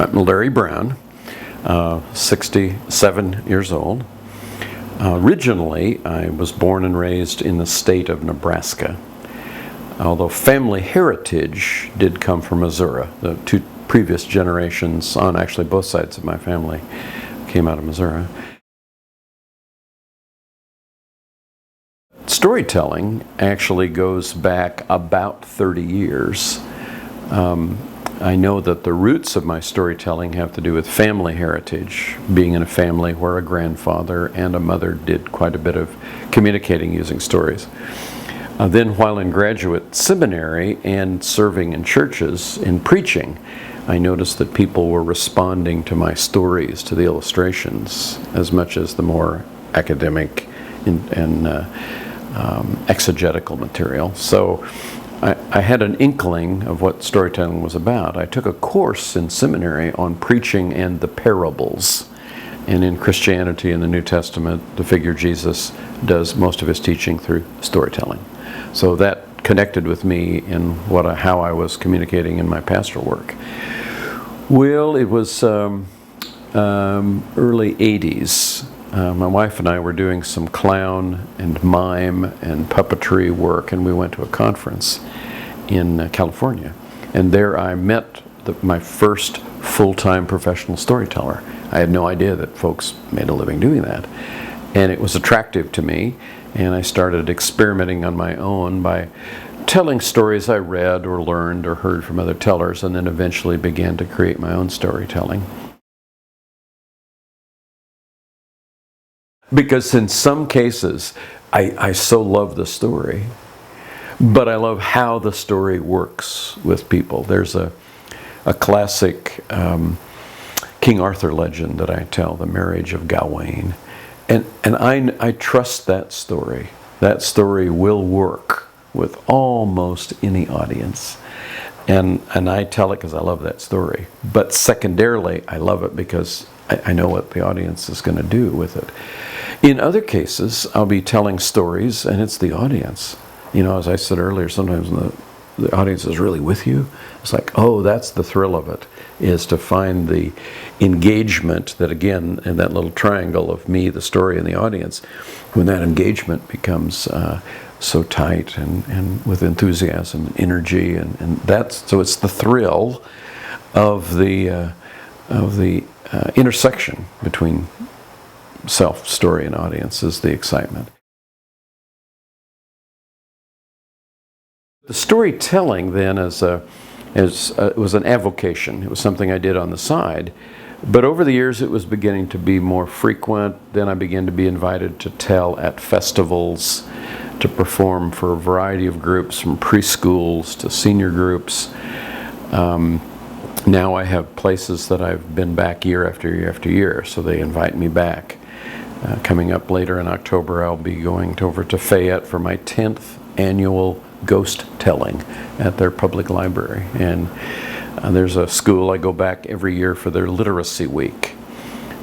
I'm Larry Brown, 67 years old. Originally, I was born and raised in the state of Nebraska, although family heritage did come from Missouri. The two previous generations, on actually both sides of my family, came out of Missouri. Storytelling actually goes back about 30 years. I know that the roots of my storytelling have to do with family heritage, being in a family where a grandfather and a mother did quite a bit of communicating using stories. Then while in graduate seminary and serving in churches in preaching, I noticed that people were responding to my stories, to the illustrations, as much as the more academic and exegetical material. So I had an inkling of what storytelling was about. I took a course in seminary on preaching and the parables. And in Christianity in the New Testament, the figure Jesus does most of his teaching through storytelling. So that connected with me in how I was communicating in my pastoral work. Well, it was early 80s. My wife and I were doing some clown and mime and puppetry work, and we went to a conference in California. And there I met my first full-time professional storyteller. I had no idea that folks made a living doing that. And it was attractive to me, and I started experimenting on my own by telling stories I read or learned or heard from other tellers, and then eventually began to create my own storytelling. Because in some cases, I so love the story, but I love how the story works with people. There's a classic King Arthur legend that I tell, the marriage of Gawain. And I trust that story. That story will work with almost any audience. And I tell it because I love that story. But secondarily, I love it because I know what the audience is going to do with it. In other cases, I'll be telling stories and it's the audience. You know, as I said earlier, sometimes when the audience is really with you, it's like, oh, that's the thrill of it, is to find the engagement that, again, in that little triangle of me, the story, and the audience, when that engagement becomes so tight and with enthusiasm and energy, and so it's the thrill of the intersection between self, story, and audience is the excitement. The storytelling then was an avocation. It was something I did on the side. But over the years it was beginning to be more frequent. Then I began to be invited to tell at festivals, to perform for a variety of groups, from preschools to senior groups. Now I have places that I've been back year after year after year, so they invite me back. Coming up later in October, I'll be going over to Fayette for my 10th annual ghost telling at their public library. And there's a school I go back every year for their literacy week.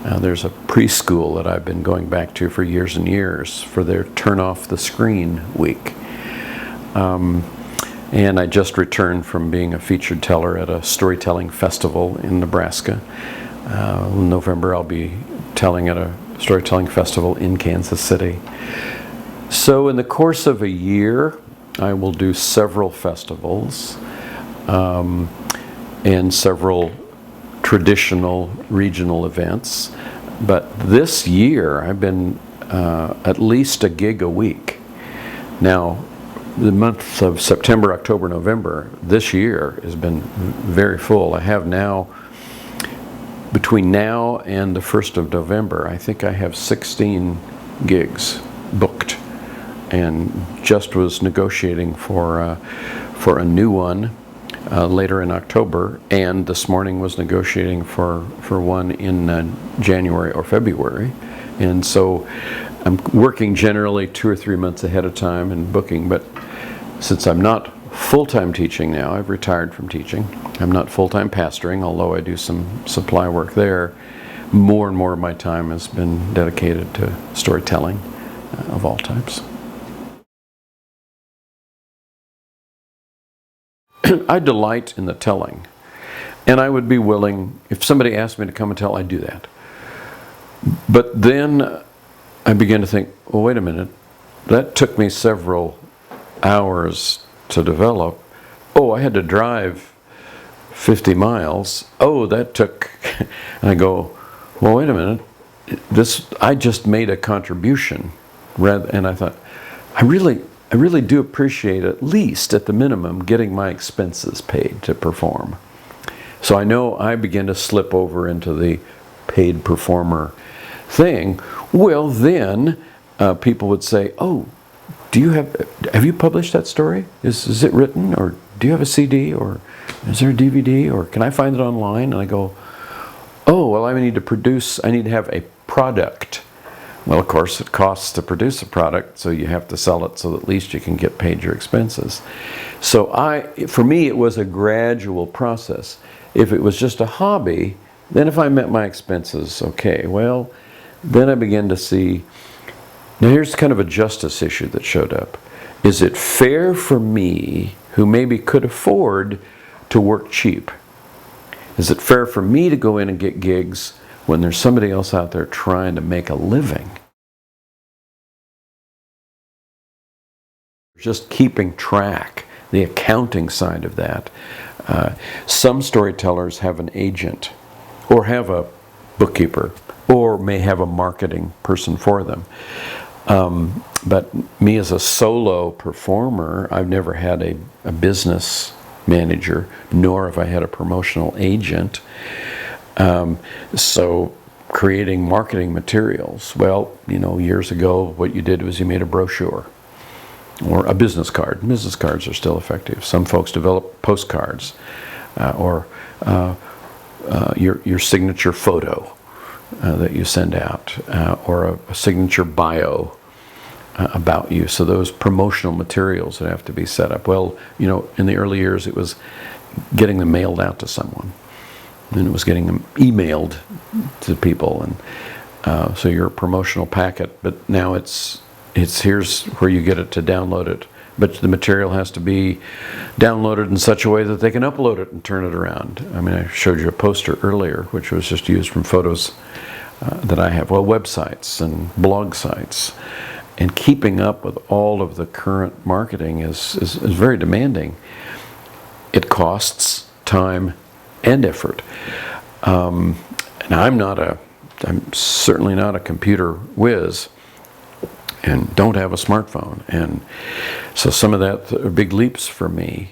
There's a preschool that I've been going back to for years and years for their turn off the screen week. And I just returned from being a featured teller at a storytelling festival in Nebraska. In November I'll be telling at a storytelling festival in Kansas City. So in the course of a year, I will do several festivals and several traditional regional events. But this year, I've been at least a gig a week. Now, the months of September, October, November, this year has been very full. I have now, between now and the 1st of November, I think I have 16 gigs booked, and just was negotiating for a new one later in October, and this morning was negotiating for one in January or February. And so I'm working generally 2 or 3 months ahead of time and booking, but since I'm not full-time teaching now, I've retired from teaching. I'm not full-time pastoring, although I do some supply work there. More and more of my time has been dedicated to storytelling of all types. I delight in the telling. And I would be willing, if somebody asked me to come and tell, I'd do that. But then I began to think, well, wait a minute, that took me several hours to develop. Oh, I had to drive 50 miles. Oh, that took, and I go, well, wait a minute, I just made a contribution. And I thought, I really do appreciate, at least at the minimum, getting my expenses paid to perform. So I know I begin to slip over into the paid performer thing. Well, then people would say, oh, have you published that story? Is it written? Or do you have a CD? Or is there a DVD? Or can I find it online? And I go, oh, well, I need to have a product. Well, of course, it costs to produce a product, so you have to sell it so that at least you can get paid your expenses. So for me, it was a gradual process. If it was just a hobby, then if I met my expenses, okay, well, then I began to see, now here's kind of a justice issue that showed up. Is it fair for me, who maybe could afford to work cheap? Is it fair for me to go in and get gigs when there's somebody else out there trying to make a living? Just keeping track, the accounting side of that. Some storytellers have an agent or have a bookkeeper or may have a marketing person for them. But me as a solo performer, I've never had a business manager, nor have I had a promotional agent. So creating marketing materials, well, years ago, what you did was you made a brochure or a business card. Business cards are still effective. Some folks develop postcards or your signature photo that you send out or a signature bio about you. So those promotional materials that have to be set up. Well, in the early years, it was getting them mailed out to someone. And it was getting them emailed to people. And so your promotional packet, but now it's here's where you get it to download it. But the material has to be downloaded in such a way that they can upload it and turn it around. I mean, I showed you a poster earlier, which was just used from photos that I have. Well, websites and blog sites. And keeping up with all of the current marketing is very demanding. It costs time and effort. And I'm certainly not a computer whiz and don't have a smartphone. And so some of that are big leaps for me.